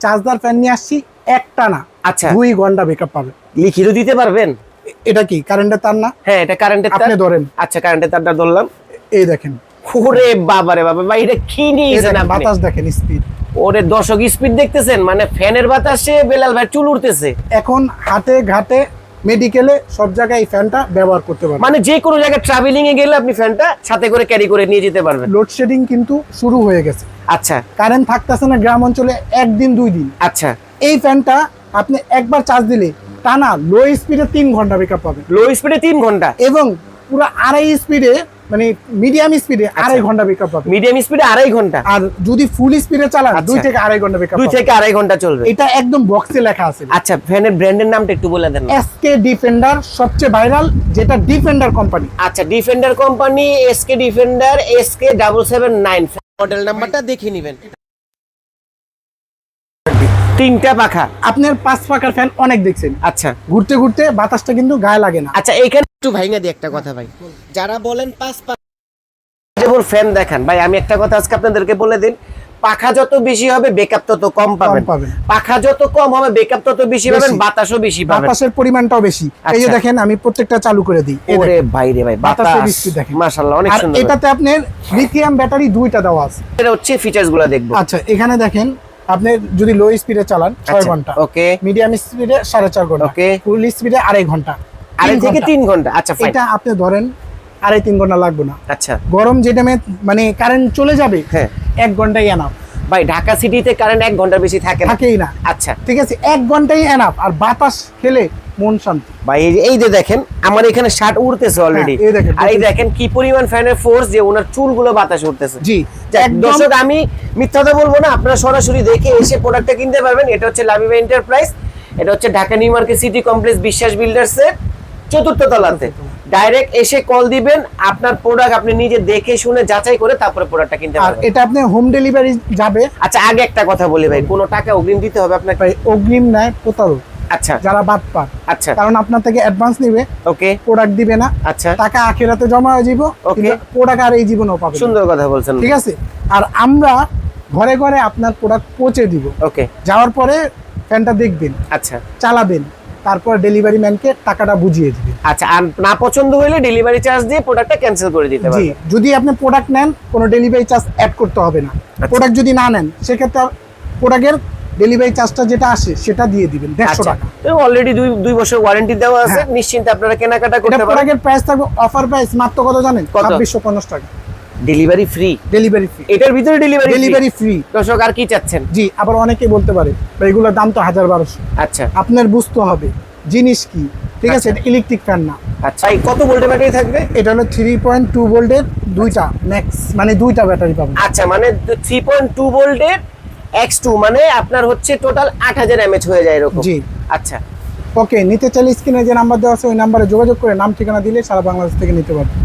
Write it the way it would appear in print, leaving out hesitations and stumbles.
Charger fan নিয়ে আসছি একটা না, আচ্ছা 2 ঘন্টা ব্যাকআপ পাবে। লিখিতও দিতে পারবেন? এটা কি কারেন্টের তার না? হ্যাঁ এটা কারেন্টের তার। আপনি ধরেন। আচ্ছা কারেন্টের তারটা ধরলাম। এই দেখেন, ওরে বাবারে বাবা ভাই, এটা কি নিয়েছেন আপনি? বাতাস দেখেন, স্পিড। ওরে দর্শক স্পিড দেখতেছেন, মানে ফ্যানের বাতাসে বেলাল ভাই চুল উঠতেছে। এখন হাটে ঘাটে মেডিকেলে সব জায়গায় এই ফ্যানটা ব্যবহার করতে পারবেন। মানে যে কোনো জায়গায় ট্রাভেলিং এ গেলে আপনি ফ্যানটা সাথে করে ক্যারি করে নিয়ে যেতে পারবেন। লোডশেডিং কিন্তু শুরু হয়ে গেছে। আচ্ছা কারেন্ট থাকতেছে না গ্রাম অঞ্চলে, একদিন 2 দিন। আচ্ছা, এই ফ্যানটা আপনি একবার চার্জ দিলে টানা লো স্পিডে 3 ঘন্টা ব্যাকআপ পাবেন। লো স্পিডে 3 ঘন্টা এবং পুরো 2.5 স্পিডে, মানে মিডিয়াম স্পিডে 2.5 ঘন্টা ব্যাকআপ পাবেন। মিডিয়াম স্পিডে 2.5 ঘন্টা। আর যদি ফুল স্পিডে চালান 2 থেকে 2.5 ঘন্টা ব্যাকআপ 2 থেকে 2.5 ঘন্টা চলবে। এটা একদম বক্সে লেখা আছে। আচ্ছা ফ্যানের ব্র্যান্ডের নামটা একটু বলে দেন। এসকে ডিফেন্ডার সবচেয়ে ভাইরাল, যেটা ডিফেন্ডার কোম্পানি। আচ্ছা defender company, SK defender SK779 model নাম্বারটা দেখে নেবেন। 3টা পাখা। আপনার 5 পাকার ফ্যান অনেক দেখছেন। আচ্ছা ঘুরতে ঘুরতে বাতাসটা কিন্তু গায়ে লাগে না। আচ্ছা এখানে একটু ভাইঙ্গা দিই একটা কথা ভাই, যারা বলেন 5 পাখা যেমন ফ্যান দেখান ভাই, আমি একটা কথা আজকে আপনাদেরকে বলে দিন, পাখা যত বেশি হবে ব্যাকআপ তত কম পাবেন। পাখা যত কম হবে ব্যাকআপ তত বেশি পাবেন, বাতাসও বেশি পাবেন, বাতাসের পরিমাণটাও বেশি। এই যে দেখেন, আমি প্রত্যেকটা চালু করে দিই। ওরে ভাই রে ভাই, বাতাসের স্পিড দেখেন মাশাআল্লাহ অনেক আর সুন্দর। এটাতে আপনার লিথিয়াম ব্যাটারি 2টা দেওয়া আছে। এটা হচ্ছে ফিচারসগুলো দেখবো। আচ্ছা এখানে দেখেন, আপনি যদি লো স্পিডে চালান 6 ঘন্টা, ওকে, মিডিয়াম স্পিডে 4.5 ঘন্টা, ওকে, ফুল স্পিডে 2.5 ঘন্টা, 2.5 থেকে 3 ঘন্টা। আচ্ছা ফাইন, এটা আপনি ধরেন 2.5-3 ঘন্টা লাগবে না। আচ্ছা গরম যে টাইমে মানে কারেন্ট চলে যাবে, হ্যাঁ 1 ঘন্টাই এনাফ ভাই। ঢাকা সিটিতে কারেন্ট 1 ঘন্টার বেশি থাকে না, থাকেই না। আচ্ছা ঠিক আছে, 1 ঘন্টাই এনাফ। আর বাতাস খেলে মন শান্তি ভাই। এই যে দেখেন আমার এখানে শার্ট উড়তেছে অলরেডি, এই দেখেন, আর এই দেখেন কি পরিমাণ ফ্যানের ফোর্স, যে ওনার চুলগুলো বাতাসে উঠতেছে। জি একদম দর্শক, আমি মিথ্যা কথা বলবো না, আপনারা সরাসরি দেখে এসে প্রোডাক্টটা কিনতে পারবেন। এটা হচ্ছে লাবিবা এন্টারপ্রাইজ, এটা হচ্ছে Dhaka new market city complex বিশ্বাস বিল্ডার্সের 4র্থ তলাতে। ডাইরেক্ট এসে কল দিবেন, আপনার প্রোডাক্ট আপনি নিজে দেখে শুনে যাচাই করে তারপরে প্রোডাক্টটা কিনতে আর পারবেন। এটা আপনি হোম ডেলিভারি যাবে। আচ্ছা আগে একটা কথা বলি ভাই, কোনো টাকা অগ্রিম দিতে হবে আপনাকে? ভাই অগ্রিম নেয় প্রতারক, আচ্ছা যারা বাদ পার। আচ্ছা কারণ আপনার থেকে অ্যাডভান্স নিবে, ওকে, প্রোডাক্ট দিবে না, আচ্ছা টাকা আখিরাতে জমা হয়ে যাবে, ওকে, প্রোডাক্ট আর এই জীবনেও পাবে। সুন্দর কথা বলছেন, ঠিক আছে। আর আমরা ঘরে ঘরে আপনার প্রোডাক্ট পৌঁছে দিব। ওকে, যাওয়ার পরে ফ্যানটা দেখবেন, আচ্ছা চালাবেন, তারপর ডেলিভারি ম্যানকে টাকাটা বুঝিয়ে দিবেন। আচ্ছা, আর না পছন্দ হলে ডেলিভারি চার্জ দিয়ে প্রোডাক্টটা ক্যান্সেল করে দিতে জি, পারবেন। যদি আপনি প্রোডাক্ট নেন কোনো ডেলিভারি চার্জ অ্যাড করতে হবে না। প্রোডাক্ট যদি না নেন সেক্ষেত্রে প্রোডাক্টের ডেলিভারি চার্জটা যেটা আসে সেটা দিয়ে দিবেন 150 টাকা। অলরেডি 2 বছর ওয়ারেন্টি দেওয়া আছে, নিশ্চিন্তে আপনারা কেনাকাটা করতে পারেন। প্রোডাক্টের প্রাইস থাকবে, অফার প্রাইস মাত্র কত জানেন? 2650 টাকা। ডেলিভারি ফ্রি, ডেলিভারি ফ্রি, এটার ভিতরে ডেলিভারি ফ্রি। দর্শক আর কি চাচ্ছেন? জি, আবার অনেকে বলতে পারে এগুলোর দাম তো 1000-1200। আচ্ছা আপনার বুঝতে হবে জিনিস কি। ঠিক আছে, এটা ইলেকট্রিক ফ্যান না। আচ্ছা এই কত ভোল্টের ব্যাটারি থাকবে? এটা হলো 3.2 ভোল্টের 2টা ম্যাক্স, মানে 2টা ব্যাটারি পাবেন। আচ্ছা মানে 3.2 ভোল্টের X2, মানে আপনার হচ্ছে টোটাল 8000 mAh হয়ে যায় এরকম। জি আচ্ছা ওকে, নিতে চাইলে স্ক্রিনে যে নাম্বার দেওয়া আছে ওই নাম্বারে যোগাযোগ করে নাম ঠিকানা দিলে সারা বাংলাদেশ থেকে নিতে পারবেন।